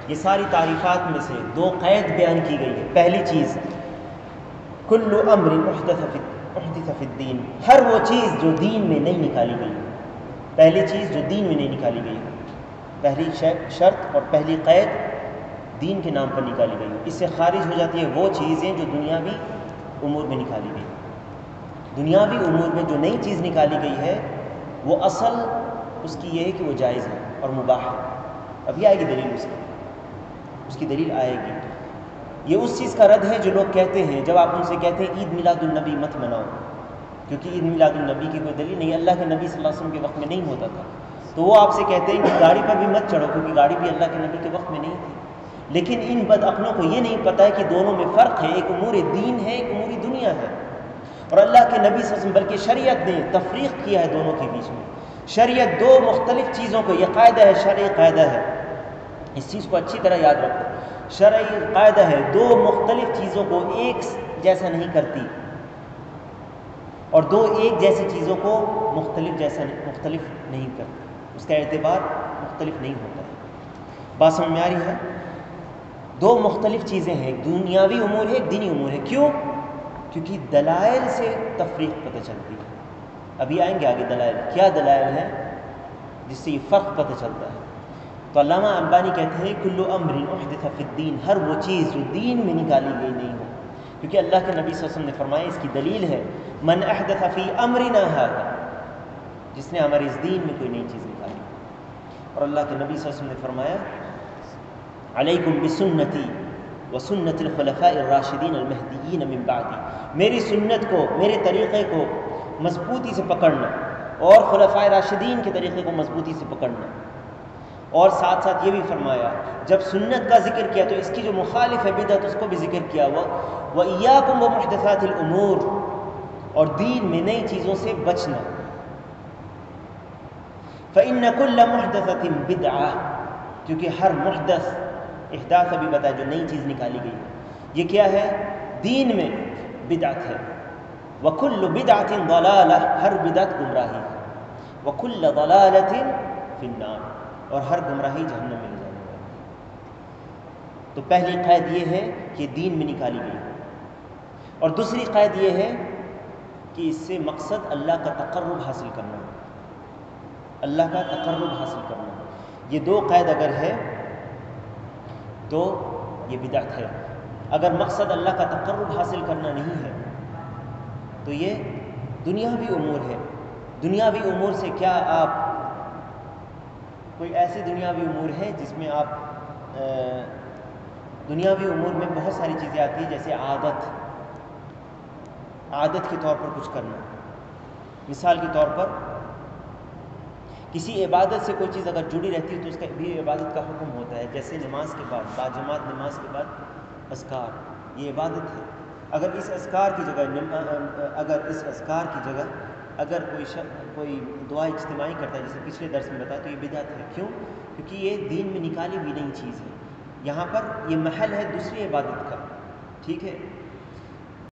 یہ ساری تعریفات میں سے دو قید بیان کی گئی ہے. پہلی چیز کل امر احدث فی الدین، ہر وہ چیز جو دین میں نہیں نکالی گئی. پہلی چیز جو دین میں نہیں نکالی گئی، پہلی شرط اور پہلی قید دین کے نام پر نکالی گئی. اس سے خارج ہو جاتی ہے وہ چیزیں جو دنیاوی امور میں نکالی گئی. دنیاوی امور میں جو نئی چیز نکالی گئی ہے وہ اصل اس کی یہ ہے کہ وہ جائز ہے اور مباح ہے. ابھی آئے گی دلیل اس کی دلیل آئے گی. یہ اس چیز کا رد ہے جو لوگ کہتے ہیں جب آپ ان سے کہتے ہیں عید میلاد النبی مت مناؤ، کیونکہ عید میلاد النبی کی کوئی دلیل نہیں، اللہ کے نبی صلی اللہ علیہ وسلم کے وقت میں نہیں ہوتا تھا. تو وہ آپ سے کہتے ہیں کہ گاڑی پر بھی مت چڑھو، کیونکہ گاڑی بھی اللہ کے نبی کے وقت میں نہیں تھی. لیکن ان بدعقلوں کو یہ نہیں پتہ ہے کہ دونوں میں فرق ہے. ایک امور دین ہے، ایک امور دنیا ہے. اور اللہ کے نبی صلی اللہ علیہ وسلم بلکہ شریعت نے تفریق کیا ہے دونوں کے بیچ میں. شریعت دو مختلف چیزوں کو، یہ قاعدہ ہے، شرعی قاعدہ ہے، اس چیز کو اچھی طرح یاد رکھو. شرعی قاعدہ ہے دو مختلف چیزوں کو ایک جیسا نہیں کرتی، اور دو ایک جیسی چیزوں کو مختلف نہیں کرتی. اس کا اعتبار مختلف نہیں ہوتا ہے. بات سمجھ میں آ رہی ہے؟ دو مختلف چیزیں ہیں، ایک دنیاوی امور ہے، ایک دینی امور ہے. کیوں؟ کیونکہ دلائل سے تفریق پتہ چلتی ہے. ابھی آئیں گے آگے دلائل، کیا دلائل ہیں جس سے یہ فرق پتہ چلتا ہے. تو علامہ البانی کہتے ہیں کل امر احدث فی الدین، ہر وہ چیز جو دین میں نکالی گئی نہیں ہو. کیونکہ اللہ کے نبی صلی اللہ علیہ وسلم نے فرمایا، اس کی دلیل ہے من احدث فی امرنا ھذا، جس نے ہمارے اس دین میں کوئی نئی چیز نکالی. اور اللہ کے نبی صلی اللہ علیہ وسلم نے فرمایا علیکم بسنتی وسنت الخلفاء الراشدین المہدیین من بعدی، میری سنت کو، میرے طریقے کو مضبوطی سے پکڑنا، اور خلفاء راشدین کے طریقے کو مضبوطی سے پکڑنا. اور ساتھ ساتھ یہ بھی فرمایا جب سنت کا ذکر کیا تو اس کی جو مخالف ہے بدعت اس کو بھی ذکر کیا. وَإِيَّاكُمْ وَمُحْدَثَاتِ الْأُمُورِ، اور دین میں نئی چیزوں سے بچنا. فَإِنَّ كُلَّ مُحْدَثَةٍ بِدْعَةٍ، کیونکہ ہر محدث، احداث ابھی بتایا جو نئی چیز نکالی گئی ہے، یہ کیا ہے؟ دین میں بدعت ہے. وَكُلُّ بِدْعَةٍ ضَلَالَةٍ، ہر بدعت گمراہی ہے. وَكُلَّ ضَلَالَةٍ فِي النَّارِ، اور ہر گمراہی جہنم میں لے جانے والی ہے. تو پہلی قید یہ ہے کہ دین میں نکالی گئی ہے. اور دوسری قید یہ ہے کہ اس سے مقصد اللہ کا تقرب حاصل کرنا ہے، اللہ کا تقرب حاصل کرنا ہے. یہ دو قید اگر ہے تو یہ بدعت ہے. اگر مقصد اللہ کا تقرب حاصل کرنا نہیں ہے تو یہ دنیاوی امور ہے. دنیاوی امور سے کیا آپ، کوئی ایسی دنیاوی امور ہے جس میں آپ دنیاوی امور میں بہت ساری چیزیں آتی ہیں، جیسے عادت کے طور پر کچھ کرنا. مثال کے طور پر کسی عبادت سے کوئی چیز اگر جڑی رہتی ہے تو اس کا بھی عبادت کا حکم ہوتا ہے. جیسے نماز کے بعد، باجماعت نماز کے بعد اذکار، یہ عبادت ہے. اگر اس اذکار کی جگہ اگر کوئی دعا اجتماعی کرتا ہے، جیسے پچھلے درس میں بتایا، تو یہ بدعت ہے. کیوں؟ کیونکہ یہ دین میں نکالی بھی نہیں چیز ہے. یہاں پر یہ محل ہے دوسری عبادت کا، ٹھیک ہے.